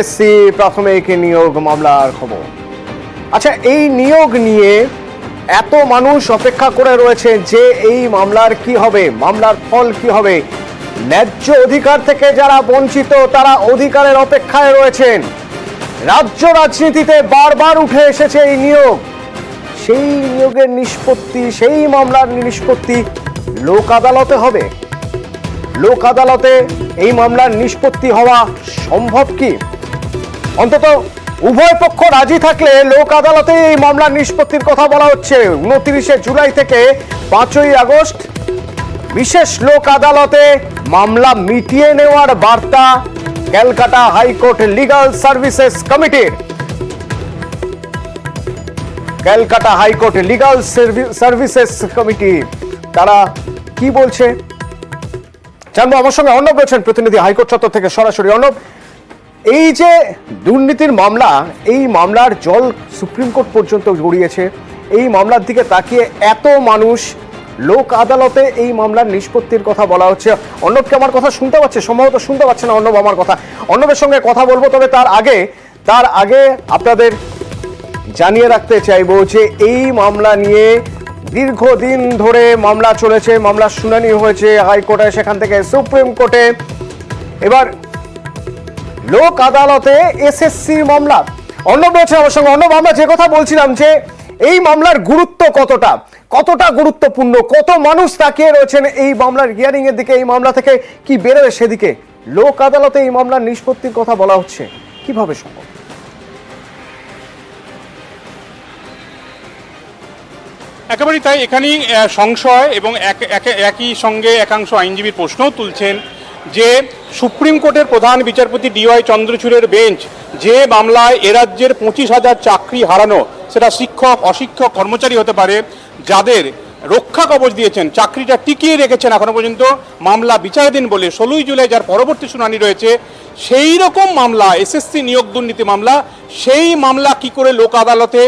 SC প্রাথমিক নিয়োগ মামলার খবর। আচ্ছা, এই নিয়োগ নিয়ে এত মানুষ অপেক্ষা করে রয়েছে যে এই মামলার কি হবে, মামলার ফল কি হবে। ন্যায্য অধিকার থেকে যারা বঞ্চিত তারা অধিকারের অপেক্ষায় রয়েছেন। রাজ্য রাজনীতিতে বারবার উঠে এসেছে এই নিয়োগ, সেই নিয়োগের নিষ্পত্তি, সেই মামলার নিষ্পত্তি লোক আদালতে হবে। লোক আদালতে এই মামলার নিষ্পত্তি হওয়া সম্ভব কি? অন্তত উভয় পক্ষ রাজি থাকলে লোক আদালতে এই মামলার নিষ্পত্তির কথা বলা হচ্ছে। 29শে জুলাই থেকে 5ই আগস্ট বিশেষ লোক আদালতে মামলা মিটিয়ে নেওয়ার বার্তা ক্যালকাটা হাইকোর্ট লিগাল সার্ভিসেস কমিটির। Calcutta high court legal services committee তারা কি বলছে জানবো। আমার সঙ্গে অর্ণব রয়েছেন প্রতিনিধি হাইকোর্ট চত্বর থেকে সরাসরি। অর্ণব, এই যে দুর্নীতির মামলা, এই মামলার জল সুপ্রিম কোর্ট পর্যন্ত গড়িয়েছে, এই মামলার দিকে তাকিয়ে এত মানুষ লোক আদালতে এই মামলার নিষ্পত্তির কথা বলা হচ্ছে। অর্ণবকে আমার কথা শুনতে পাচ্ছে? সম্ভবত শুনতে পাচ্ছে না অর্ণব আমার কথা। অর্ণবের সঙ্গে কথা বলবো, তবে তার আগে আপনাদের জানিয়ে রাখতে চাইবো যে এই মামলা নিয়ে দীর্ঘদিন ধরে মামলা চলেছে, মামলার শুনানি হয়েছে হাইকোর্টে, সেখান থেকে সুপ্রিম কোর্টে, এবার লোক আদালতে এসএসসি মামলা। অর্ণব রয়েছে আমার সঙ্গে। অর্ণব, আমরা যে কথা বলছিলাম যে এই মামলার গুরুত্ব কতটা গুরুত্বপূর্ণ, কত মানুষ তাকিয়ে রয়েছেন এই মামলার হিয়ারিং এর দিকে, এই মামলা থেকে কি বেরোয় সেদিকে। লোক আদালতে এই মামলার নিষ্পত্তির কথা বলা হচ্ছে, কিভাবে সম্ভব? একেবারেই তাই। এখানেই সংশয় এবং একই সঙ্গে একাংশ আইনজীবীর প্রশ্নও তুলছেন যে সুপ্রিম কোর্টের প্রধান বিচারপতি ডিওয়াই চন্দ্রচূড়ের বেঞ্চ যে মামলায় এরাজ্যের 25,000 চাকরি হারানো, সেটা শিক্ষক, অশিক্ষক, কর্মচারী হতে পারে, যাদের রক্ষা কবচ দিয়েছেন, চাকরিটা টিকিয়ে রেখেছেন এখনো পর্যন্ত মামলা বিচারাধীন বলে 16ই জুলাই যার পরবর্তী শুনানি রয়েছে, সেই রকম মামলা এসএসসি নিয়োগ দুর্নীতি মামলা, সেই মামলা কি করে লোক আদালতে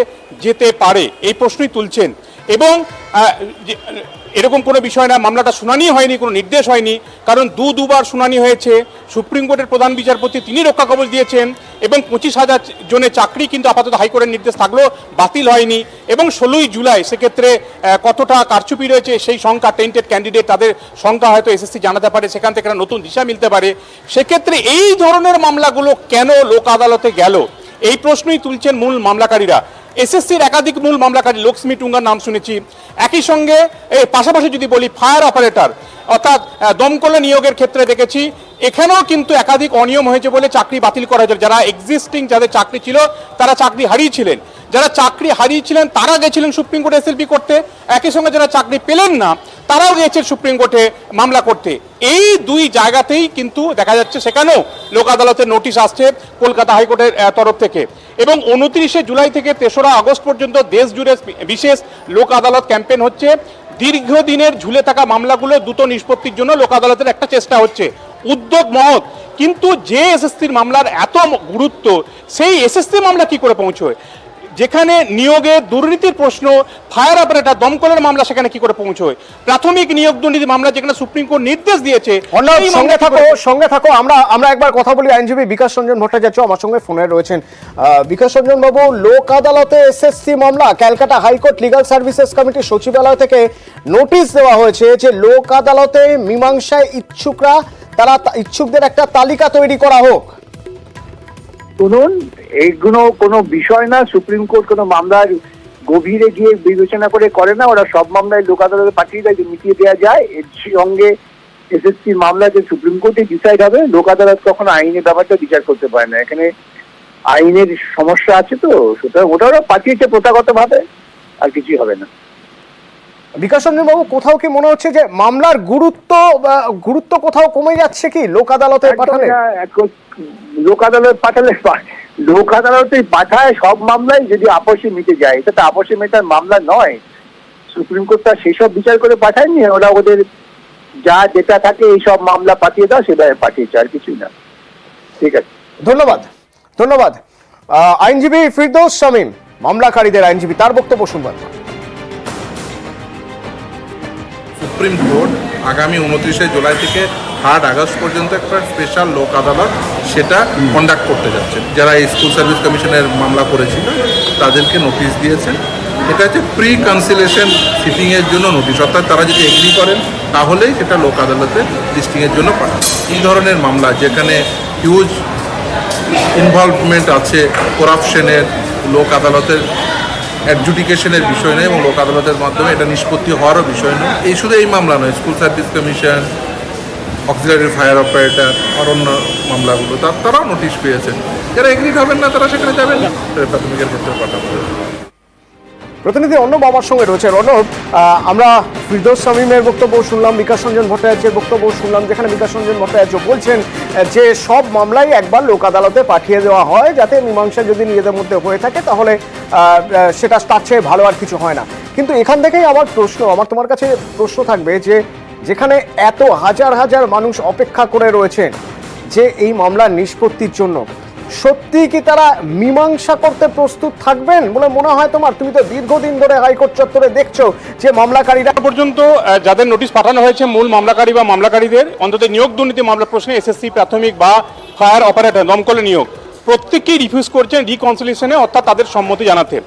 যেতে পারে এই প্রশ্নই তুলছেন। এবং এরকম কোনো বিষয় না, মামলাটা শুনানি হয়নি, কোনো নির্দেশ হয়নি, কারণ দুবার শুনানি হয়েছে। সুপ্রিম কোর্টের প্রধান বিচারপতি তিনি রক্ষা কবচ দিয়েছেন এবং 25,000 জনের চাকরি কিন্তু আপাতত হাইকোর্টের নির্দেশ থাকলেও বাতিল হয়নি। এবং 16ই জুলাই সেক্ষেত্রে কতটা কারচুপি রয়েছে সেই সংখ্যা, টেন্টেড ক্যান্ডিডেট তাদের সংখ্যা হয়তো এসএসসি জানাতে পারে, সেখান থেকে নতুন দিশা মিলতে পারে। সেক্ষেত্রে এই ধরনের মামলাগুলো কেন লোক আদালতে গেল, এই প্রশ্নই তুলছেন মূল মামলাকারীরা। এসএসসির একাধিক মূল মামলাকারী, লক্ষ্মী টুঙ্গার নাম শুনেছি, একই সঙ্গে এই পাশাপাশি যদি বলি ফায়ার অপারেটর অর্থাৎ দমকলে নিয়োগের ক্ষেত্রে দেখেছি এখানেও কিন্তু একাধিক অনিয়ম হয়েছে বলে চাকরি বাতিল করা হয়েছিল। যারা এক্সিস্টিং, যাদের চাকরি ছিল তারা চাকরি হারিয়েছিলেন, যারা চাকরি হারিয়েছিলেন তারা গেছিলেন সুপ্রিম কোর্টে এসএলপি করতে, একই সঙ্গে যারা চাকরি পেলেন না তারাও গিয়েছেন সুপ্রিম কোর্টে মামলা করতে। এই দুই জায়গাতেই কিন্তু দেখা যাচ্ছে সেখানেও লোক আদালতের নোটিশ আসছে কলকাতা হাইকোর্টের তরফ থেকে। এবং 29শে জুলাই থেকে 3রা আগস্ট পর্যন্ত দেশ জুড়ে বিশেষ লোক আদালত ক্যাম্পেইন হচ্ছে। দীর্ঘদিনের ঝুলে থাকা মামলাগুলো দ্রুত নিষ্পত্তির জন্য লোক আদালতের একটা চেষ্টা হচ্ছে, উদ্যোগ মহৎ। কিন্তু যে এসএসসির মামলার এত গুরুত্ব, সেই এসএসসি মামলা কি করে পৌঁছয়? যেখানে নিয়োগে দুর্নীতির প্রশ্ন, ফায়ার অপারেটর দমকলের মামলা, সেখানে কি করে পৌঁছয়? প্রাথমিক নিয়োগ দুর্নীতি মামলা যেখানে সুপ্রিম কোর্ট নির্দেশ দিয়েছে। সঙ্গে থাকো, আমরা একবার কথা বলি। আইনজীবী বিকাশ রঞ্জন ভট্টাচার্য আমার সঙ্গে ফোনে রয়েছেন। বিকাশ রঞ্জন বাবু, লোক আদালতে এসএসসি মামলা, ক্যালকাটা হাইকোর্ট লিগাল সার্ভিসেস কমিটির সচিবালয় থেকে নোটিশ দেওয়া হয়েছে যে লোক আদালতে মীমাংসায় ইচ্ছুকদের একটা তালিকা তৈরি করা হোক। শুনুন, এইগুলো কোনো বিষয় না। সুপ্রিম কোর্ট কোনো মামলার গভীরে গিয়ে বিবেচনা করে না, ওরা সব মামলায় লোক আদালতে পাঠিয়ে দেয় যে মিটিয়ে দেওয়া যায়। এর সঙ্গে এসএসসি মামলা যে সুপ্রিম কোর্টে ডিসাইড হবে, লোক আদালত কখনো আইনের ব্যাপারটা বিচার করতে পারে না। এখানে আইনের সমস্যা আছে, তো সুতরাং ওটা ওরা পাঠিয়েছে প্রথাগতভাবে, আর কিছুই হবে না। বিকাশ রঞ্জন বাবু, কোথাও কি মনে হচ্ছে যে মামলার গুরুত্ব কোথাও কমে যাচ্ছে কি লোক আদালতে পাঠালে? লোক আদালতে পাঠায় সব মামলায় যদি আপসে মিটে যায়, এটা তো আপসে মেটার মামলা নয়। সুপ্রিম কোর্ট তার সেসব বিচার করে পাঠায়নি, ওরা ওদের যা যেটা থাকে এই সব মামলা পাঠিয়ে দাও, সেভাবে পাঠিয়েছে, আর কিছুই না। ঠিক আছে, ধন্যবাদ। আইনজীবী ফিরদৌস শামীম, মামলাকারীদের আইনজীবী, তার বক্তব্য শুনবেন। সুপ্রিম কোর্ট আগামী 29শে জুলাই থেকে 3 আগস্ট পর্যন্ত একটা স্পেশাল লোক আদালত সেটা কন্ডাক্ট করতে যাচ্ছে। যারা এই স্কুল সার্ভিস কমিশনের মামলা করেছিল তাদেরকে নোটিশ দিয়েছেন। এটা হচ্ছে প্রি কনসিলেশন সিটিংয়ের জন্য নোটিশ, অর্থাৎ তারা যদি এগ্রি করেন তাহলেই সেটা লোক আদালতে লিস্টিংয়ের জন্য পাঠান। এই ধরনের মামলা যেখানে হিউজ ইনভলভমেন্ট আছে, করাপশনের, লোক আদালতের অ্যাডজুডিকেশনের বিষয় নয় এবং লোক আদালতের মাধ্যমে এটা নিষ্পত্তি হওয়ারও বিষয় নয়। এই শুধু এই মামলা নয়, school service commission, auxiliary fire operator আর অন্য মামলাগুলো তারাও নোটিশ পেয়েছেন। যারা এগ্রিড হবেন না তারা সেখানে যাবেন না, প্রাথমিকের ক্ষেত্রে পাঠাবো। প্রতিনিধি অর্ণব আমার সঙ্গে রয়েছে। অর্ণব, আমরা ফিরদৌস শামীমের বক্তব্য শুনলাম, বিকাশ রঞ্জন ভট্টাচার্যের বক্তব্য শুনলাম, যেখানে বিকাশ রঞ্জন ভট্টাচার্য বলছেন যে সব মামলাই একবার লোক আদালতে পাঠিয়ে দেওয়া হয়, যাতে মীমাংসা যদি নিজেদের মধ্যে হয়ে থাকে তাহলে সেটা তার চেয়ে ভালো আর কিছু হয় না। কিন্তু এখান থেকেই আমার তোমার কাছে প্রশ্ন থাকবে যে যেখানে এত হাজার হাজার মানুষ অপেক্ষা করে রয়েছেন যে এই মামলার নিষ্পত্তির জন্য, সত্যি কি তারা মীমাংসা করতে প্রস্তুত থাকবেন বলে মনে হয় তোমার? তুমি তো দীর্ঘদিন ধরে হাইকোর্ট চত্বরে দেখছো যে মামলাকারীরা পর্যন্ত যাদের নোটিশ পাঠানো হয়েছে, মূল মামলাকারী বা মামলাকারীদের, অন্তত নিয়োগ দুর্নীতি মামলা প্রশ্নে এসএসসি প্রাথমিক বা ফায়ার অপারেটর দমকলে নিয়োগ, প্রত্যেকেই রিফিউজ করছেন রিকনসিলিয়েশনে, অর্থাৎ তাদের সম্মতি জানাতে।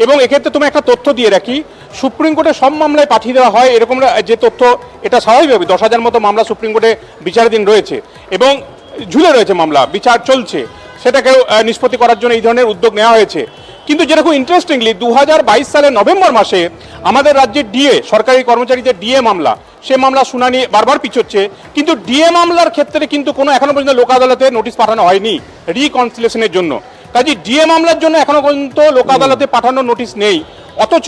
এবং এক্ষেত্রে তুমি একটা তথ্য দিয়ে রাখি, সুপ্রিম কোর্টে সব মামলায় পাঠিয়ে দেওয়া হয় এরকম যে তথ্য, এটা স্বাভাবিকভাবে 10,000 মতো মামলা সুপ্রিম কোর্টে বিচারাধীন রয়েছে এবং ঝুলে রয়েছে মামলা, বিচার চলছে, সেটাকেও নিষ্পত্তি করার জন্য এই ধরনের উদ্যোগ নেওয়া হয়েছে। কিন্তু যেটা খুব ইন্টারেস্টিংলি 2022 সালের নভেম্বর মাসে আমাদের রাজ্যের ডিএ, সরকারি কর্মচারীদের ডিএ মামলা, সে মামলা শুনানি বারবার পিছোচ্ছে, কিন্তু ডিএ মামলার ক্ষেত্রে কিন্তু কোনো এখনো পর্যন্ত লোক আদালতে নোটিশ পাঠানো হয়নি রিকনসিলিয়েশনের জন্য। কাজে ডিএ মামলার জন্য এখনো পর্যন্ত লোক আদালতে পাঠানোর নোটিশ নেই। অথচ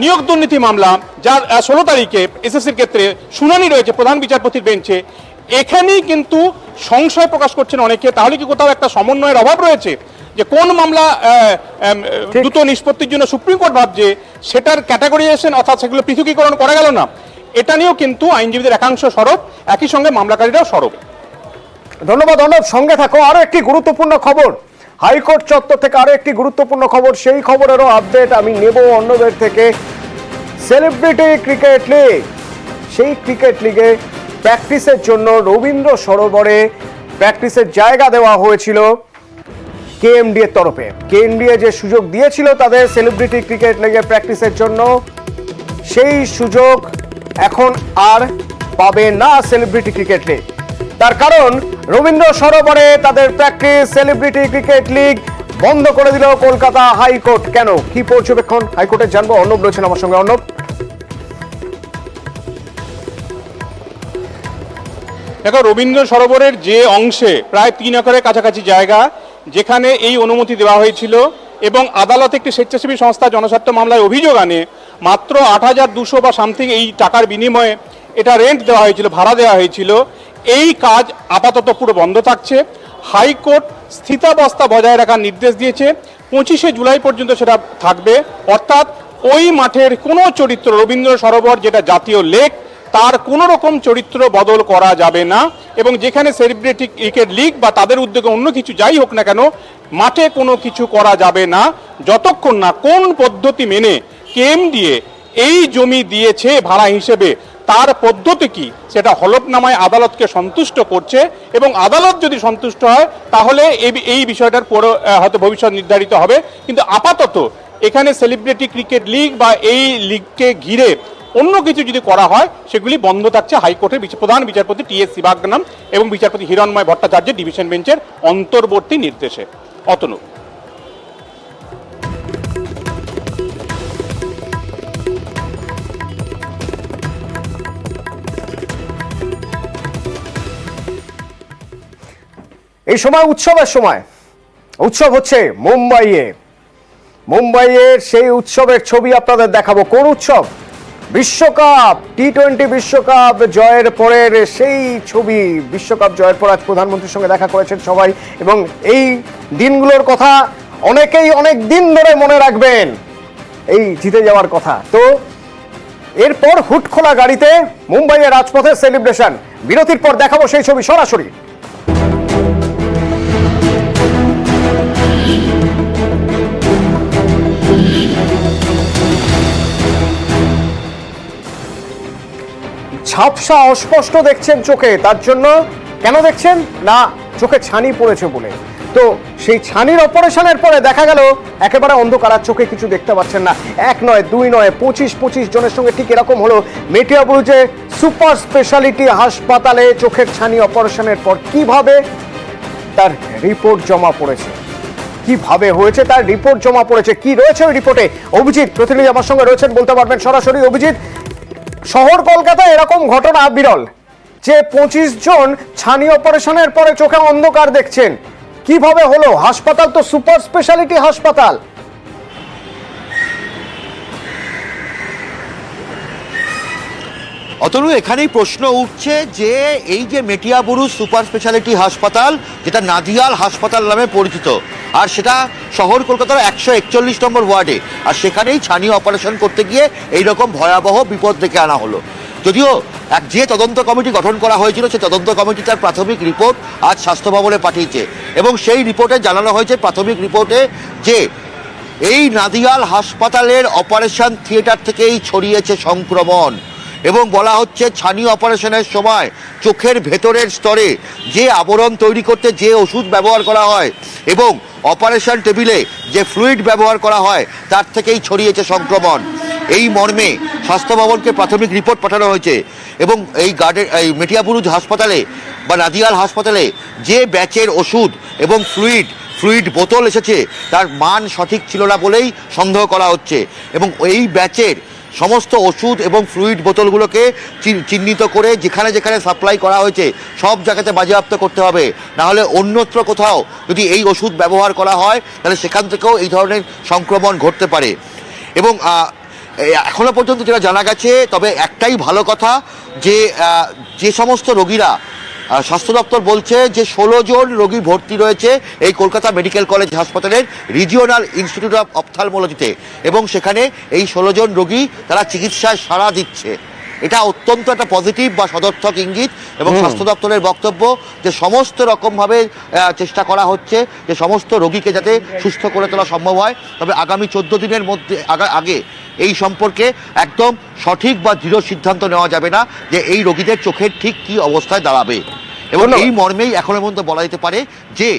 নিয়োগ দুর্নীতি মামলা, যার 16 তারিখে এসএসসির ক্ষেত্রে শুনানি রয়েছে প্রধান বিচারপতির বেঞ্চে, এখানেই কিন্তু সংশয় প্রকাশ করছেন অনেকে, তাহলে কি কোথাও একটা সমন্বয়ের অভাব রয়েছে যে কোন মামলা দ্রুত নিষ্পত্তির জন্য সুপ্রিম কোর্ট ভাবছে সেটার ক্যাটাগরিজেশন অর্থাৎ সেগুলো পৃথকীকরণ করা গেল না। এটা নিয়েও কিন্তু আইনজীবীদের একাংশ সরব, একই সঙ্গে মামলাকারীরাও সরব। ধন্যবাদ অর্ণব, সঙ্গে থাকো। আরো একটি গুরুত্বপূর্ণ খবর হাইকোর্ট চত্বর থেকে, আরো একটি গুরুত্বপূর্ণ খবর, সেই খবরেরও আপডেট আমি নেব অর্ণবের থেকে। সেলিব্রিটি ক্রিকেট লিগ, সেই ক্রিকেট লিগে প্র্যাকটিসের জন্য রবীন্দ্র সরোবরে প্র্যাকটিসের জায়গা দেওয়া হয়েছিল কেএমডি এর তরফে। কেএমডি যে সুযোগ দিয়েছিল তাদের সেলিব্রিটি ক্রিকেট লিগে প্র্যাকটিসের জন্য, সেই সুযোগ এখন আর পাবে না সেলিব্রিটি ক্রিকেট লিগ। তার কারণ রবীন্দ্র সরোবরে তাদের প্র্যাকটিস সেলিব্রিটি ক্রিকেট লিগ বন্ধ করে দিল কলকাতা হাইকোর্ট। কেন, কি পর্যবেক্ষণ হাইকোর্টের জানবো। অর্ণব রয়েছেন আমার সঙ্গে। অর্ণব, দেখো, রবীন্দ্র সরোবরের যে অংশে প্রায় 3 একরের কাছাকাছি জায়গা, যেখানে এই অনুমতি দেওয়া হয়েছিল এবং আদালতে একটি স্বেচ্ছাসেবী সংস্থা জনস্বার্থ মামলায় অভিযোগ আনে মাত্র 8,200 বা সামথিং এই টাকার বিনিময়ে এটা রেন্ট দেওয়া হয়েছিল, ভাড়া দেওয়া হয়েছিল, এই কাজ আপাতত পুরো বন্ধ থাকছে। হাইকোর্ট স্থিতাবস্থা বজায় রাখার নির্দেশ দিয়েছে, 25শে জুলাই পর্যন্ত সেটা থাকবে। অর্থাৎ ওই মাঠের কোনো চরিত্র, রবীন্দ্র সরোবর যেটা জাতীয় লেক, তার কোনো রকম চরিত্র বদল করা যাবে না। এবং যেখানে সেলিব্রিটি ক্রিকেট লিগ বা তাদের উদ্যোগে অন্য কিছু যাই হোক না কেন, মাঠে কোনো কিছু করা যাবে না যতক্ষণ না কোন পদ্ধতি মেনে কেএমডিএ এই জমি দিয়েছে ভাড়া হিসেবে, তার পদ্ধতি কি সেটা হলফনামায় আদালতকে সন্তুষ্ট করছে। এবং আদালত যদি সন্তুষ্ট হয় তাহলে এই বিষয়টার পরে হয়তো ভবিষ্যৎ নির্ধারিত হবে। কিন্তু আপাতত এখানে সেলিব্রিটি ক্রিকেট লিগ বা এই লিগকে ঘিরে অন্য কিছু যদি করা হয় সেগুলি বন্ধ থাকছে হাইকোর্টের প্রধান বিচারপতি টি.এস. শিবাগ্নাম এবং বিচারপতি হিরণময় ভট্টাচার্যের ডিভিশন বেঞ্চের অন্তর্বর্তী নির্দেশে। অতনু, এই সময় উৎসবের সময়, উৎসব হচ্ছে মুম্বাইয়ের সেই উৎসবের ছবি আপনাদের দেখাবো। কোন উৎসব? বিশ্বকাপ, টি20 বিশ্বকাপ জয়ের পরের সেই ছবি। বিশ্বকাপ জয়ের পর আজ প্রধানমন্ত্রীর সঙ্গে দেখা করেছেন সবাই এবং এই দিনগুলোর কথা অনেকেই অনেক দিন ধরে মনে রাখবেন, এই জিতে যাওয়ার কথা। তো এরপর হুট খোলা গাড়িতে মুম্বাইয়ের রাজপথের সেলিব্রেশন। বিরতির পর দেখাবো সেই ছবি সরাসরি। ঝাপসা অস্পষ্ট দেখছেন চোখে, তার জন্য কেন দেখছেন না চোখে ছানি পড়েছে বলে। তো সেই ছানির অপারেশনের পরে দেখা গেল একেবারে অন্ধকার, আর চোখে কিছু দেখতে পাচ্ছেন না। এক নয়, দুই নয়, 25 জনের সঙ্গে ঠিক এরকম হলো মেটিয়াবুরুজে সুপার স্পেশালিটি হাসপাতালে চোখের ছানি অপারেশনের পর। কিভাবে তার রিপোর্ট জমা পড়েছে, কিভাবে হয়েছে তার রিপোর্ট জমা পড়েছে, কি রয়েছে ওই রিপোর্টে, অভিজিৎ প্রতিনিধি আমার সঙ্গে রয়েছেন, বলতে পারবেন সরাসরি। অভিজিৎ, শহর কলকাতায় এরকম ঘটনা বিরল যে 25 জন ছানি অপারেশনের পরে চোখে অন্ধকার দেখছেন, কিভাবে হলো? হাসপাতাল তো সুপার স্পেশালিটি হাসপাতাল। অতনু, এখানেই প্রশ্ন উঠছে যে এই যে মেটিয়াবুরুজ সুপার স্পেশালিটি হাসপাতাল, যেটা নাদিয়াল হাসপাতাল নামে পরিচিত, আর সেটা শহর কলকাতার 141 নম্বর ওয়ার্ডে, আর সেখানেই ছানি অপারেশন করতে গিয়ে এইরকম ভয়াবহ বিপদ ডেকে আনা হলো। যদিও যে তদন্ত কমিটি গঠন করা হয়েছিল সেই তদন্ত কমিটি তার প্রাথমিক রিপোর্ট আজ স্বাস্থ্য ভবনে পাঠিয়েছে, এবং সেই রিপোর্টে জানানো হয়েছে, প্রাথমিক রিপোর্টে, যে এই নাদিয়াল হাসপাতালের অপারেশন থিয়েটার থেকেই ছড়িয়েছে সংক্রমণ। এবং বলা হচ্ছে ছানি অপারেশনের সময় চোখের ভেতরের স্তরে যে আবরণ তৈরি করতে যে ওষুধ ব্যবহার করা হয় এবং অপারেশন টেবিলে যে ফ্লুইড ব্যবহার করা হয় তার থেকেই ছড়িয়েছে সংক্রমণ। এই মর্মে স্বাস্থ্য ভবনকে প্রাথমিক রিপোর্ট পাঠানো হয়েছে, এবং এই মেটিয়াবুরুজ হাসপাতালে বা নাদিয়াল হাসপাতালে যে ব্যাচের ওষুধ এবং ফ্লুইড বোতল এসেছে তার মান সঠিক ছিল না বলেই সন্দেহ করা হচ্ছে, এবং এই ব্যাচের সমস্ত ওষুধ এবং ফ্লুইড বোতলগুলোকে চিহ্নিত করে যেখানে যেখানে সাপ্লাই করা হয়েছে সব জায়গাতে বাজেয়াপ্ত করতে হবে, নাহলে অন্যত্র কোথাও যদি এই ওষুধ ব্যবহার করা হয় তাহলে সেখান থেকেও এই ধরনের সংক্রমণ ঘটতে পারে। এবং এখনো পর্যন্ত যেটা জানা গেছে, তবে একটাই ভালো কথা যে সমস্ত রোগীরা, স্বাস্থ্য দপ্তর বলছে যে 16 জন রোগী ভর্তি রয়েছে এই কলকাতা মেডিকেল কলেজ হাসপাতালের রিজিওনাল ইনস্টিটিউট অফ অপথ্যালমোলজিতে, এবং সেখানে এই 16 জন রোগী তারা চিকিৎসায় সাড়া দিচ্ছে। এটা অত্যন্ত একটা পজিটিভ বা সদর্থক ইঙ্গিত, এবং স্বাস্থ্য দপ্তরের বক্তব্য যে সমস্ত রকমভাবে চেষ্টা করা হচ্ছে যে সমস্ত রোগীকে যাতে সুস্থ করে তোলা সম্ভব হয়। তবে আগামী 14 দিনের মধ্যে আগে এই সম্পর্কে একদম সঠিক বা দৃঢ় সিদ্ধান্ত নেওয়া যাবে না যে এই রোগীদের চোখের ঠিক কি অবস্থায় দাঁড়াবে, এবং এই মর্মেই এখনো পর্যন্ত বলা যেতে পারে যে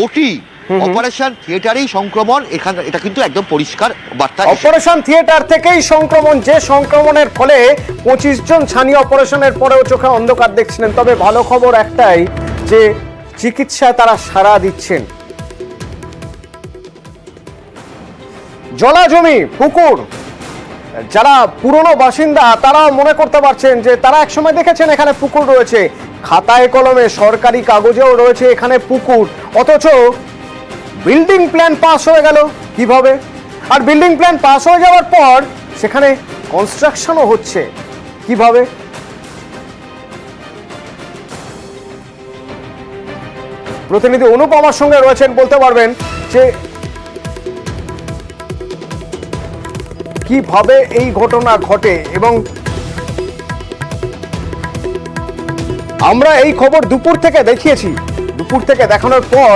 ওটি অপারেশন থিয়েটারেই সংক্রমণ। এটা কিন্তু একদম পরিষ্কার বার্তা, অপারেশন থিয়েটার থেকেই সংক্রমণ, যে সংক্রমণের ফলে 25 জন ছানি অপারেশনের পরেও চোখে অন্ধকার দেখছিলেন। তবে ভালো খবর একটাই যে চিকিৎসায় তারা সাড়া দিচ্ছেন। জলাজমি, পুকুর, যারা পুরনো বাসিন্দা তারা মনে করতে পারছেন যে তারা একসময় দেখেছেন এখানে পুকুর রয়েছে, খাতায় কলমে সরকারি কাগজেও রয়েছে এখানে পুকুর, অথচ বিল্ডিং প্ল্যান পাস হয়ে গেল কিভাবে? আর বিল্ডিং প্ল্যান পাস হয়ে যাওয়ার পর সেখানে কনস্ট্রাকশনও হচ্ছে কিভাবে? প্রতিনিধি অনুপ আমার সঙ্গে রয়েছেন, বলতে পারবেন যে কিভাবে এই ঘটনা ঘটে। এবং আমরা এই খবর দুপুর থেকে দেখিয়েছি, দুপুর থেকে দেখানোর পর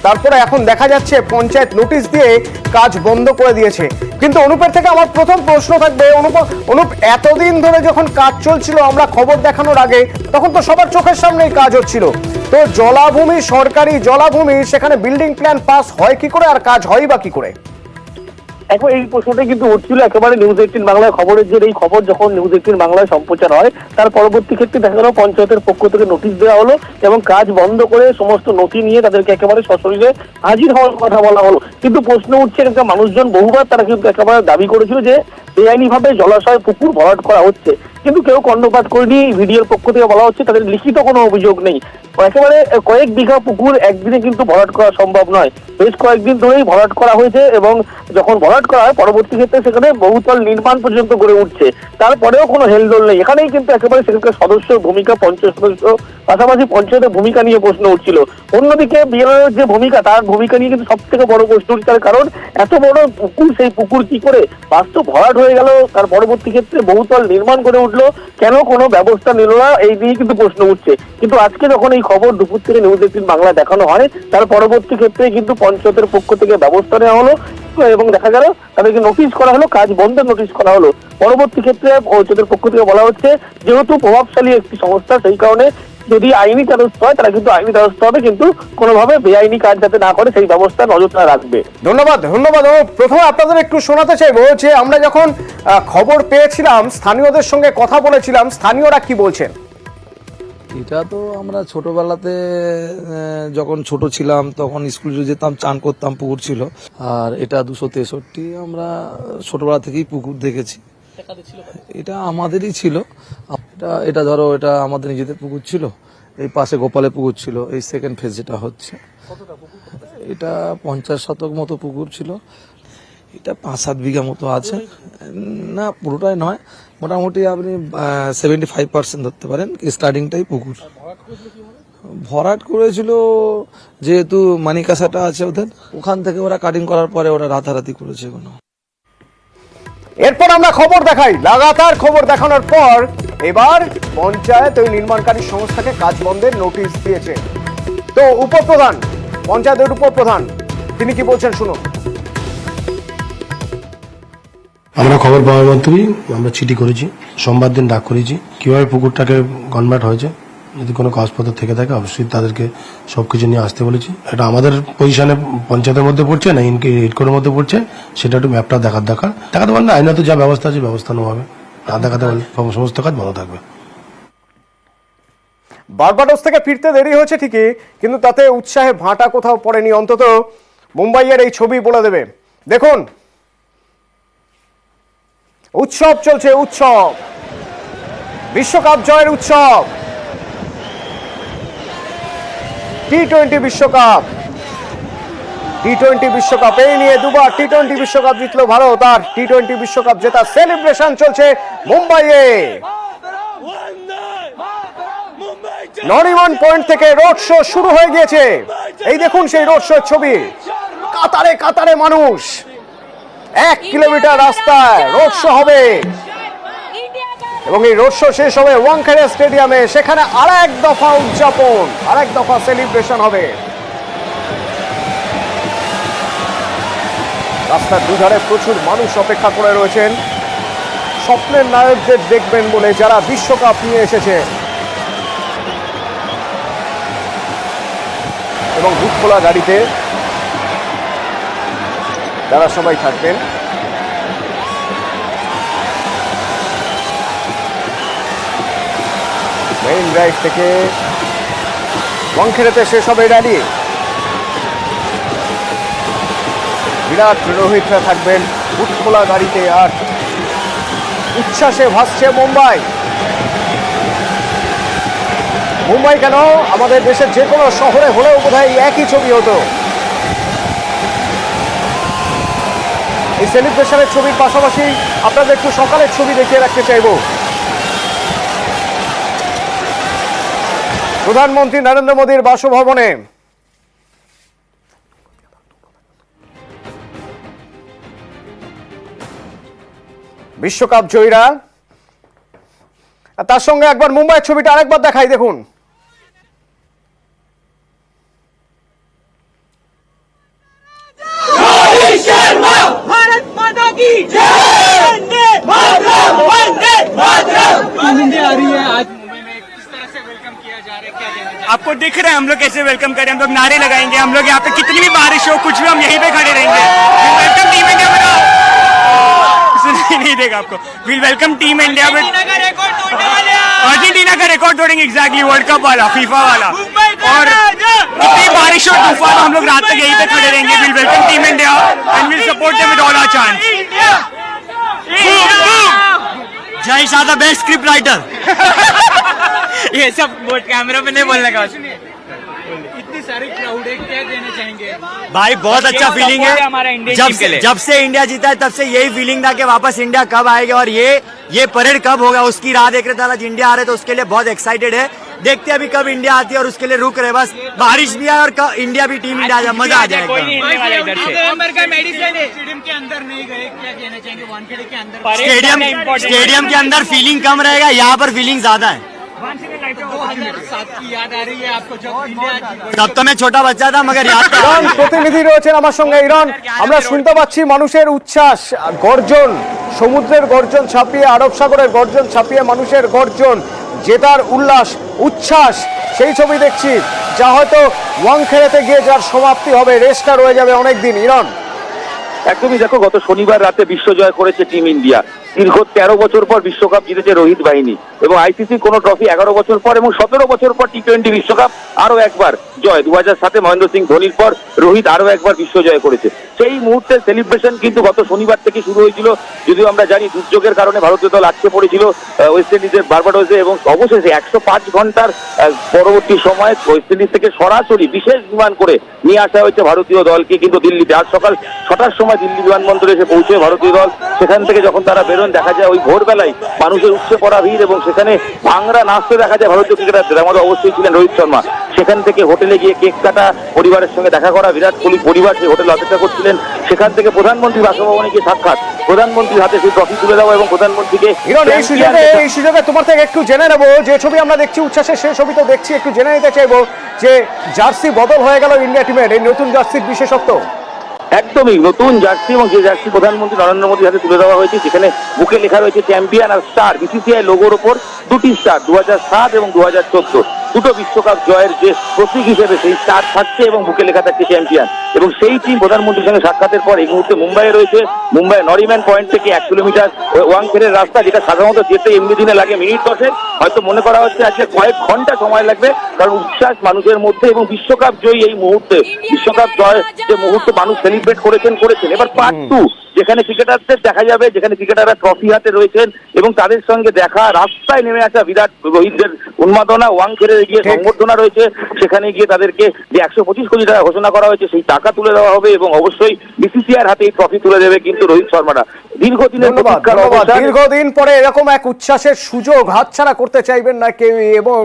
তারপরে এখন দেখা যাচ্ছে পঞ্চায়েত নোটিশ দিয়ে কাজ বন্ধ করে দিয়েছে। কিন্তু অনুপের থেকে আমার প্রথম প্রশ্ন থাকবে, অনুপ এতদিন ধরে যখন কাজ চলছিল, আমরা খবর দেখানোর আগে তখন তো সবার চোখের সামনেই কাজ হচ্ছিল, তো জলাভূমি, সরকারি জলাভূমি, সেখানে বিল্ডিং প্ল্যান পাস হয় কি করে আর কাজ হয় বা কি করে? এখন এই প্রশ্নটা কিন্তু উঠছিল একেবারে নিউজ 18 বাংলায় খবরের যে এই খবর যখন নিউজ 18 বাংলায় সম্প্রচার হয় তার পরবর্তী ক্ষেত্রে দেখা গেল পঞ্চায়েতের পক্ষ থেকে নোটিশ দেওয়া হলো এবং কাজ বন্ধ করে সমস্ত নথি নিয়ে তাদেরকে একেবারে সশরীরে হাজির হওয়ার কথা বলা হলো। কিন্তু প্রশ্ন উঠছে, একটা মানুষজন বহুবার তারা কিন্তু একেবারে দাবি করেছিল যে বেআইনিভাবে জলাশয় পুকুর ভরাট করা হচ্ছে, কিন্তু কেউ কর্ণপাত করেনি। ভিডিওর পক্ষ থেকে বলা হচ্ছে তাদের লিখিত কোনো অভিযোগ নেই। একেবারে কয়েক বিঘা পুকুর একদিনে কিন্তু ভরাট করা সম্ভব নয়, বেশ কয়েকদিন ধরেই ভরাট করা হয়েছে, এবং যখন ভরাট করা হয় পরবর্তী ক্ষেত্রে সেখানে বহুতল নির্মাণ পর্যন্ত গড়ে উঠছে, তারপরেও কোনো হেলদোল নেই। এখানেই কিন্তু একেবারে সেখানকার সদস্যের ভূমিকা, পঞ্চায়েত সদস্য, পাশাপাশি পঞ্চায়েতের ভূমিকা নিয়ে প্রশ্ন উঠছিল। অন্যদিকে বিএলওর যে ভূমিকা, তার ভূমিকা নিয়ে কিন্তু সব থেকে বড় প্রশ্ন উঠছে, তার কারণ এত বড় পুকুর, সেই পুকুর কি করে বাস্তব ভরাট হয়ে গেল, তার পরবর্তী ক্ষেত্রে বহুতল নির্মাণ করে উঠলো, কেন কোনো ব্যবস্থা নিল না, এই নিয়ে কিন্তু প্রশ্ন উঠছে। কিন্তু আজকে যখন এই খবর দুপুর থেকে নিউজ 18 বাংলা দেখানো হয় তার পরবর্তী ক্ষেত্রে কিন্তু পঞ্চায়েতের পক্ষ থেকে ব্যবস্থা নেওয়া হলো এবং দেখা গেল তাদেরকে নোটিশ করা হলো, কাজ বন্ধের নোটিশ করা হলো। পরবর্তী ক্ষেত্রে ওদের পক্ষ থেকে বলা হচ্ছে যেহেতু প্রভাবশালী একটি সংস্থা সেই কারণে যদি আইনি দ্বারস্থ হয় তারা কিন্তু আইনি দ্বারস্থ হবে, কিন্তু কোনোভাবে বেআইনি কাজ যাতে না করে সেই ব্যবস্থা নজরটা রাখবে। ধন্যবাদ ধন্যবাদ। প্রথমে আপনাদের একটু শোনাতে চাইবো যে আমরা যখন খবর পেয়েছিলাম, স্থানীয়দের সঙ্গে কথা বলেছিলাম, স্থানীয়রা কি বলছেন? এটা তো আমরা ছোটবেলাতে যখন ছোট ছিলাম তখন স্কুলে যেতাম, চান করতাম, পুকুর ছিল। আর এটা 263 আমরা ছোটবেলা থেকেই পুকুর দেখেছি। এটা আমাদেরই ছিল। এটা ধরো এটা আমাদের নিজেদের পুকুর ছিল, এই পাশে গোপালের পুকুর ছিল, এই সেকেন্ড ফেজ যেটা হচ্ছে এটা 50 শতক মতো পুকুর ছিল। এটা 5-7 বিঘা মতো আছে, না পুরোটাই নয়, মোটামুটি আপনি 75% ধরতে পারেন। স্টার্টিংটাই পুকুর ভরাট করেছিল, যেহেতু মানিকাসাটা আছে ওদের, ওখান থেকে ওরা কাটিং করার পরে ওরা রাতারাতি করেছে। কোনো এরপর আমরা খবর দেখাই, লাগাতার খবর দেখানোর পর এবার পঞ্চায়েত ওই নির্মাণকারী সংস্থাকে কাজ বন্ধের নোটিশ দিয়েছে। তো উপপ্রধান, পঞ্চায়েতের উপপ্রধান, তিনি কি বলছেন শুনুন। আমরা খবর পাওয়ার মাত্রই আমরা চিঠি করেছি, সোমবার দিন ডাক করেছি কিভাবে পুকুরটাকে কনভার্ট হয়েছে। যদি কোনো কাগজপত্র থেকে থাকে অবশ্যই তাদেরকে সবকিছু নিয়ে আসতে বলেছি। এটা আমাদের পজিশনে পঞ্চায়েতের মধ্যে পড়ছে না ইনকোর মধ্যে পড়ছে, সেটা একটু ম্যাপটা দেখাতে পারলে আইনত যা ব্যবস্থা আছে ব্যবস্থা নেওয়া হবে, না দেখাতে পারলে সমস্ত কাজ বন্ধ থাকবে। বার্বাডোস থেকে ফিরতে দেরি হয়েছে ঠিকই, কিন্তু তাতে উৎসাহে ভাটা কোথাও পড়েনি। অন্তত মুম্বাইয়ের এই ছবি বলে দেবে। দেখুন, উৎসব চলছে, উৎসব, বিশ্বকাপ জয়ের উৎসব। টি-20 বিশ্বকাপ, টি-20 বিশ্বকাপ, এই নিয়ে দুবার টি-20 বিশ্বকাপ জিতলো ভারত, আর টি-20 বিশ্বকাপ জেতা সেলিব্রেশন চলছে মুম্বাইয়ে। নরিমন পয়েন্ট থেকে রোড শো শুরু হয়ে গিয়েছে। এই দেখুন সেই রোড শোর ছবি, কাতারে কাতারে মানুষ, 1 কিলোমিটার রাস্তায় রোড শো হবে এবং এই রোড শো শেষ হবে ওয়াংখেড়ে স্টেডিয়ামে। সেখানে আরেক দফা উদযাপন, আরেক দফা সেলিব্রেশন হবে। রাস্তার দুধারে প্রচুর মানুষ অপেক্ষা করে রয়েছেন স্বপ্নের নায়কদের দেখবেন বলে, যারা বিশ্বকাপ নিয়ে এসেছে। এবং বুক খোলা গাড়িতে তারা সবাই থাকবেন। মেইন ড্রাইভ থেকে ওয়াংখেড়েতে শেষ হবে র্যালি। বিরাট পুরোহিতরা থাকবেন বুক খোলা গাড়িতে, আর উচ্ছ্বাসে ভাসছে মুম্বাই। মুম্বাই কেন, আমাদের দেশের যে কোনো শহরে হলেও বোধহয় একই ছবি হতো। এই সেলিব্রেশনের ছবির পাশাপাশি আপনাদের একটু সকালের ছবি দেখিয়ে রাখতে চাইব। প্রধানমন্ত্রী নরেন্দ্র মোদীর বাসভবনে বিশ্বকাপ জয়ীরা, তার সঙ্গে একবার মুম্বাইয়ের ছবিটা আরেকবার দেখাই, দেখুন। आपको दिख रहा है हम लोग कैसे वेलकम करें, हम लोग नारे लगाएंगे, हम लोग यहाँ पे कितनी भी बारिश हो कुछ भी हम यहीं पे खड़े रहेंगे। वेलकम टीम इंडिया बनाओ, सुनाई नहीं देगा आपको। Will welcome team India with Argentina का रिकॉर्ड तोड़ेंगे, एग्जैक्टली वर्ल्ड कप वाला, फीफा वाला। और कितनी बारिश और तूफान हम लोग रात तक यहीं पे खड़े रहेंगे। Will welcome team India and will support them with all our chance. Jay Shah the best script writer. ये सब कैमरा में नहीं बोलने का। इतनी सारी क्राउड है, क्या कहना चाहेंगे? भाई बहुत अच्छा फीलिंग है। जब से इंडिया जीता है तब से यही फीलिंग था कि वापस इंडिया कब आएगा और ये परेड कब होगा, उसकी राह देख रहे थे। आज इंडिया आ रहे तो उसके लिए बहुत एक्साइटेड है। देखते हैं अभी कब इंडिया आती है और उसके लिए रुक रहे। बस बारिश भी है और इंडिया भी, टीम इंडिया आ जाए, मजा आ जाएगा। स्टेडियम के अंदर नहीं गए, क्या कहना चाहेंगे? वानखेड़े के अंदर स्टेडियम के अंदर फीलिंग कम रहेगा, यहाँ पर फीलिंग ज्यादा है। तब तो मैं छोटा बच्चा था मगर याद था। ইরান প্রতিনিধি রয়েছেন আমার সঙ্গে। ইরান, আমরা শুনতে পাচ্ছি মানুষের উচ্ছ্বাস, গর্জন, সমুদ্রের গর্জন ছাপিয়ে, আরব সাগরের গর্জন ছাপিয়ে মানুষের গর্জন, জেতার উল্লাস, উচ্ছ্বাস, সেই ছবি দেখছি, যা হয়তো ওয়াংখেড়েতে গিয়ে যার সমাপ্তি হবে, রেসটা রয়ে যাবে অনেক দিন। ইরান, একদমই দেখো, গত শনিবার রাতে বিশ্বজয় করেছে টিম ইন্ডিয়া। দীর্ঘ 13 বছর পর বিশ্বকাপ জিতেছে রোহিত বাহিনী এবং আইসিসি কোনো ট্রফি 11 বছর পর এবং 17 বছর পর টি20 বিশ্বকাপ আরো একবার জয়। 2007-এ মহেন্দ্র সিং ধোনির পর রোহিত আরো একবার বিশ্বজয় করেছে। সেই মুহূর্তের সেলিব্রেশন কিন্তু গত শনিবার থেকে শুরু হয়েছিল, যদিও আমরা জানি দুর্যোগের কারণে ভারতীয় দল আটকে পড়েছিল ওয়েস্ট ইন্ডিজের বার্বাডোসে এবং অবশেষে 105 ঘন্টার পরবর্তী সময় ওয়েস্ট ইন্ডিজ থেকে সরাসরি বিশেষ বিমান করে নিয়ে আসা হয়েছে ভারতীয় দলকে কিন্তু দিল্লিতে। আজ সকাল 6টার সময় দিল্লি বিমানবন্দরে এসে পৌঁছে ভারতীয় দল। সেখান থেকে যখন তারা বেরোন দেখা যায় ওই ভোরবেলায় মানুষের উপচে পড়া ভিড় এবং সেখানে ভাংরা নাচতে দেখা যায় ভারতীয় ক্রিকেটারদের। আমাদের অবশ্যই ছিলেন রোহিত শর্মা। সেখান থেকে হোটেলে গিয়ে কেক কাটা, পরিবারের সঙ্গে দেখা করা, বিরাট কোহলি পরিবার সেই হোটেলে অপেক্ষা করছিলেন। সেখান থেকে প্রধানমন্ত্রী বাসভবনে গিয়ে সাক্ষাৎ, প্রধানমন্ত্রীর হাতে সেই ট্রফি তুলে দেওয়া এবং প্রধানমন্ত্রীকে ইরান, এই সুযোগে তোমার থেকে একটু জেনে নেবো, যে ছবি আমরা দেখছি উচ্ছ্বাসের, সেই ছবি তো দেখছি, একটু জেনে নিতে চাইবো যে জার্সি বদল হয়ে গেল ইন্ডিয়া টিমের, এই নতুন জার্সির বিশেষত্ব। একদমই নতুন জার্সি এবং যে জার্সি প্রধানমন্ত্রী নরেন্দ্র মোদীর হাতে তুলে দেওয়া হয়েছে, সেখানে বুকে লেখা রয়েছে চ্যাম্পিয়ন আর স্টার। বিসিসিআই লোগোর ওপর দুটি স্টার, 2007 এবং 2014 দুটো বিশ্বকাপ জয়ের যে প্রতীক হিসেবে সেই স্টার থাকছে এবং বুকে লেখা থাকছে চ্যাম্পিয়ন। এবং সেই টিম প্রধানমন্ত্রীর সঙ্গে সাক্ষাতের পর এই মুহূর্তে মুম্বাইয়ে রয়েছে। মুম্বাই নরিম্যান পয়েন্ট থেকে 1 কিলোমিটার ওয়াংখেড়ের রাস্তা, যেটা সাধারণত যেতে এমনি দিনে লাগে মিনিট 10, হয়তো মনে করা হচ্ছে আজকে কয়েক ঘন্টা সময় লাগবে, কারণ উচ্ছ্বাস মানুষের মধ্যে এবং বিশ্বকাপ জয়ী এই মুহূর্তে, বিশ্বকাপ জয় যে মুহূর্তে মানুষ সেলিব্রেট করেছেন। এবার পার্ট 2, যেখানে ক্রিকেটারদের দেখা যাবে, যেখানে ক্রিকেটাররা ট্রফি হাতে রয়েছেন এবং তাদের সঙ্গে দেখা, রাস্তায় নেমে আসা বিরাট রোহিতদের উন্মাদনা, ওয়াংখেড়ে গিয়ে সংবর্ধনা রয়েছে, সেখানে গিয়ে তাদেরকে যে 125 কোটি টাকা ঘোষণা করা হয়েছে সেই টাকা তুলে দেওয়া হবে এবং অবশ্যই বিসিসিআইয়ের হাতে এই ট্রফি তুলে দেবে কিন্তু রোহিত শর্মারা। দীর্ঘদিন পরে এরকম এক উচ্ছ্বাসের সুযোগ হাতছাড়া করতে চাইবেন না কেউ এবং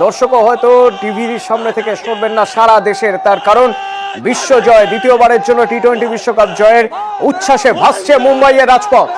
দর্শকও হয়তো টিভির সামনে থেকে সরবেন না সারা দেশের। তার কারণ বিশ্ব জয়, দ্বিতীয়বারের জন্য টি20 বিশ্বকাপ জয়ের উচ্ছ্বাসে ভাসছে মুম্বাইয়ের রাজপথ।